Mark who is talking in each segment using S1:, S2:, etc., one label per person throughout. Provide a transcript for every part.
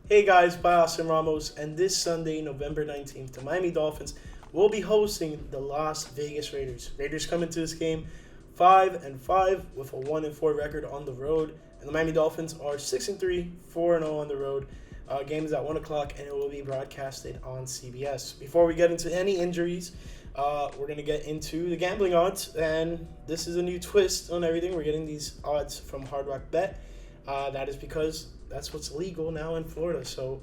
S1: Hey guys, by Austin Ramos, and this Sunday, November 19th, the Miami Dolphins will be hosting the Las Vegas Raiders. Raiders come into this game 5-5 with a 1-4 record on the road, and the Miami Dolphins are 6-3, 4-0 on the road. Game is at 1 o'clock, and it will be broadcasted on CBS. Before we get into any injuries, we're going to get into the gambling odds, and this is a new twist on everything. We're getting these odds from Hard Rock Bet. That is because that's what's legal now in Florida. So,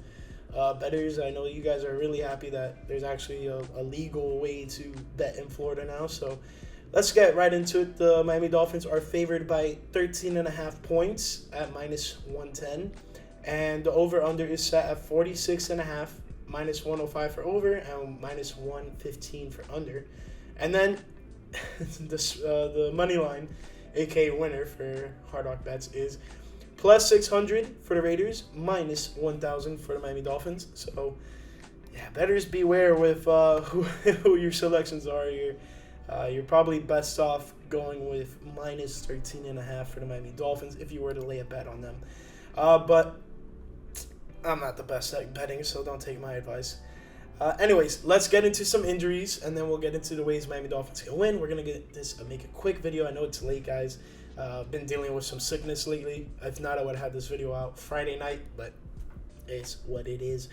S1: bettors, I know you guys are really happy that there's actually a legal way to bet in Florida now. So, let's get right into it. The Miami Dolphins are favored by 13.5 points at minus 110. And the over-under is set at 46.5, minus 105 for over, and minus 115 for under. And then the money line, aka winner for Hard Rock Bets, is plus 600 for the Raiders, minus 1,000 for the Miami Dolphins. So, yeah, bettors beware with who your selections are. You're probably best off going with minus 13.5 for the Miami Dolphins if you were to lay a bet on them. But I'm not the best at betting, so don't take my advice. Anyways, let's get into some injuries, and then we'll get into the ways Miami Dolphins can win. We're going to make a quick video. I know it's late, guys. Been dealing with some sickness lately. If not, I would have had this video out Friday night, but it's what it is.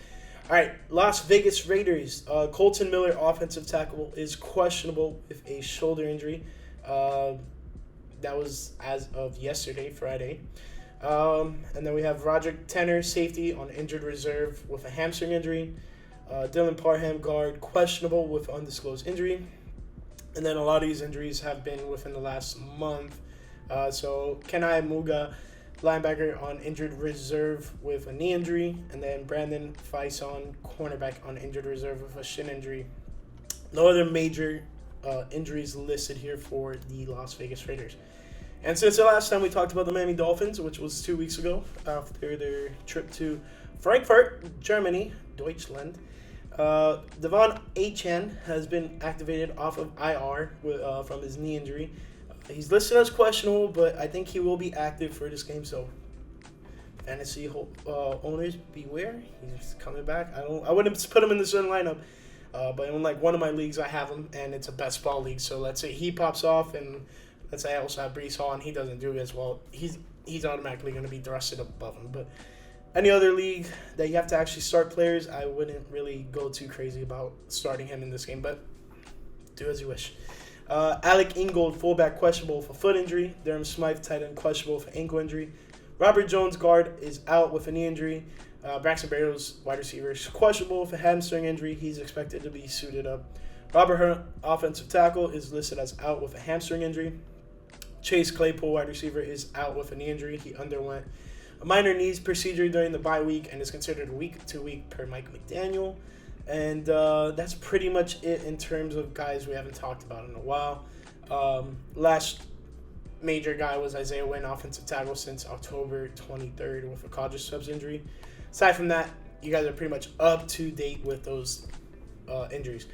S1: All right, Las Vegas Raiders. Colton Miller, offensive tackle, is questionable with a shoulder injury. That was as of yesterday, Friday. And then we have Roderick Tenner, safety, on injured reserve with a hamstring injury. Dylan Parham, guard, questionable with undisclosed injury. And then a lot of these injuries have been within the last month. So Kenai Muga, linebacker, on injured reserve with a knee injury. And then Brandon Faison, cornerback, on injured reserve with a shin injury. No other major injuries listed here for the Las Vegas Raiders. And since the last time we talked about the Miami Dolphins, which was 2 weeks ago after their trip to Frankfurt, Germany, Deutschland, Devon Achane has been activated off of IR from his knee injury. He's listed as questionable, but I think he will be active for this game. So, fantasy owners, beware. He's coming back. I wouldn't put him in the starting lineup, but in like one of my leagues, I have him, and it's a best ball league. So let's say he pops off, and let's say I also have Breece Hall, and he doesn't do as well. He's automatically going to be thrusted above him. But any other league that you have to actually start players, I wouldn't really go too crazy about starting him in this game. But do as you wish. Alec Ingold, fullback, questionable for foot injury. Durham Smythe, tight end, questionable for ankle injury. Robert Jones, guard, is out with a knee injury. Braxton Berrios, wide receiver, is questionable for hamstring injury. He's expected to be suited up. Robert Hunt, offensive tackle, is listed as out with a hamstring injury. Chase Claypool, wide receiver, is out with a knee injury. He underwent a minor knees procedure during the bye week and is considered week to week per Mike McDaniel. And that's pretty much it in terms of guys we haven't talked about in a while. Last major guy was Isaiah Wynn, offensive tackle, since October 23rd with a quadriceps injury. Aside from that, you guys are pretty much up to date with those injuries.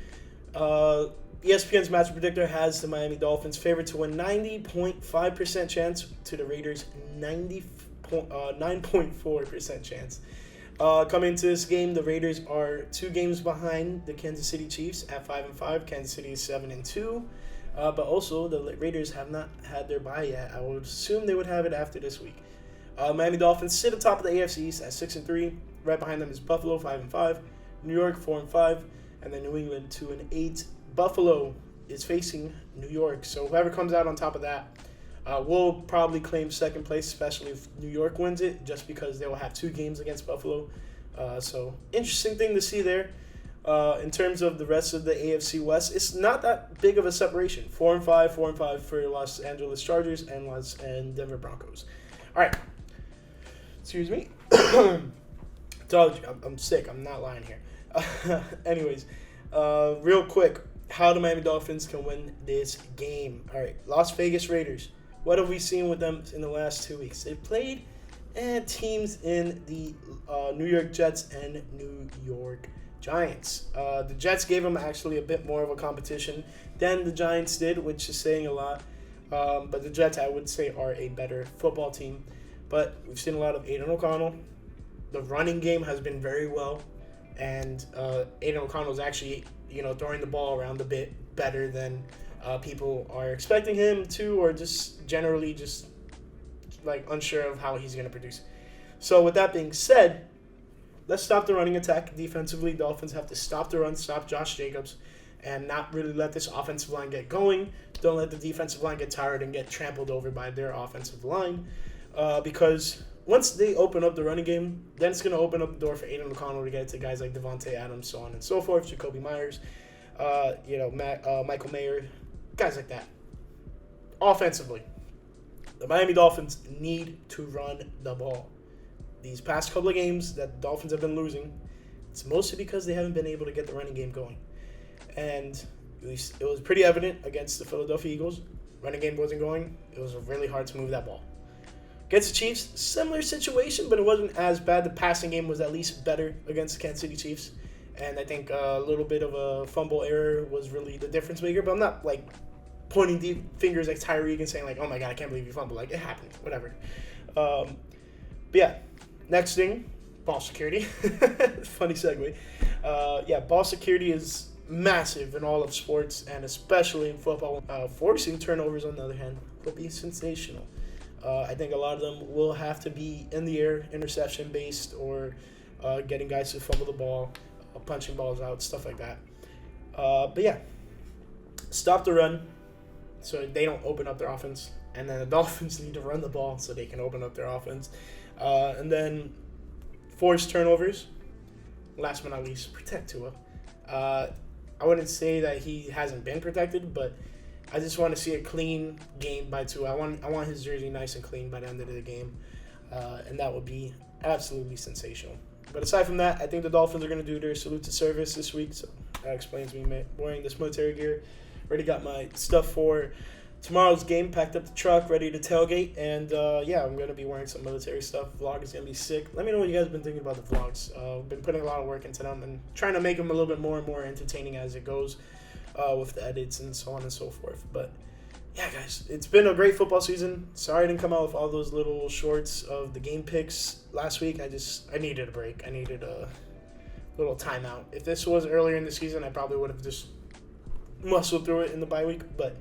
S1: ESPN's match predictor has the Miami Dolphins favored to win 90.5% chance to the Raiders' 9.4% chance. Coming into this game, the Raiders are 2 games behind the Kansas City Chiefs at 5-5. Kansas City is 7-2. But also, the Raiders have not had their bye yet. I would assume they would have it after this week. Miami Dolphins sit atop of the AFC East at 6-3. Right behind them is Buffalo, 5-5. New York, 4-5. And then New England, 2-8. Buffalo is facing New York. So whoever comes out on top of that will probably claim second place, especially if New York wins it, just because they will have 2 games against Buffalo. So interesting thing to see there. In terms of the rest of the AFC West, it's not that big of a separation. 4-5 for Los Angeles Chargers and Denver Broncos. All right. Excuse me. Told you, I'm sick. I'm not lying here. Anyways, real quick, how the Miami Dolphins can win this game. All right, Las Vegas Raiders. What have we seen with them in the last 2 weeks? They've played teams in the New York Jets and New York Giants. The Jets gave them actually a bit more of a competition than the Giants did, which is saying a lot. But the Jets, I would say, are a better football team. But we've seen a lot of Aiden O'Connell. the running game has been very well, and Aiden O'Connell's actually throwing the ball around a bit better than people are expecting him to, or just generally just like unsure of how he's going to produce. So with that being said, let's stop the running attack defensively. Dolphins have to stop the run, stop Josh Jacobs, and not really let this offensive line get going. Don't let the defensive line get tired and get trampled over by their offensive line, because once they open up the running game, then it's going to open up the door for Aiden O'Connell to get to guys like Devontae Adams, so on and so forth, Jacoby Myers, Michael Mayer, guys like that. Offensively, the Miami Dolphins need to run the ball. These past couple of games that the Dolphins have been losing, it's mostly because they haven't been able to get the running game going. And it was pretty evident against the Philadelphia Eagles. Running game wasn't going. It was really hard to move that ball. Against the Chiefs, similar situation, but it wasn't as bad. The passing game was at least better against the Kansas City Chiefs. And I think a little bit of a fumble error was really the difference maker. But I'm not like pointing deep fingers like Tyreek and saying like, oh my God, I can't believe you fumbled. Like, it happened. Whatever. But yeah, next thing, ball security. Funny segue. Ball security is massive in all of sports, and especially in football. Forcing turnovers, on the other hand, will be sensational. I think a lot of them will have to be in the air, interception-based, or getting guys to fumble the ball, punching balls out, stuff like that. But yeah, stop the run so they don't open up their offense. And then the Dolphins need to run the ball so they can open up their offense. And then force turnovers. Last but not least, protect Tua. I wouldn't say that he hasn't been protected, but I just want to see a clean game by Tua. I want his jersey nice and clean by the end of the game. And that would be absolutely sensational. But aside from that, I think the Dolphins are going to do their salute to service this week. So that explains me wearing this military gear. Already got my stuff for tomorrow's game, packed up the truck, ready to tailgate. And I'm going to be wearing some military stuff. Vlog is going to be sick. Let me know what you guys have been thinking about the vlogs. I've been putting a lot of work into them and trying to make them a little bit more and more entertaining as it goes with the edits and so on and so forth. But yeah, guys, it's been a great football season. Sorry I didn't come out with all those little shorts of the game picks last week. I needed a break. I needed a little timeout. If this was earlier in the season, I probably would have just muscled through it in the bye week. But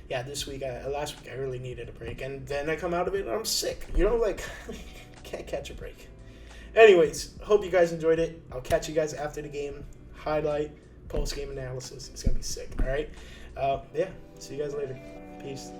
S1: yeah, last week I really needed a break. And then I come out of it and I'm sick. Can't catch a break. Anyways, hope you guys enjoyed it. I'll catch you guys after the game. Highlight, post-game analysis. It's going to be sick, all right? See you guys later. Peace.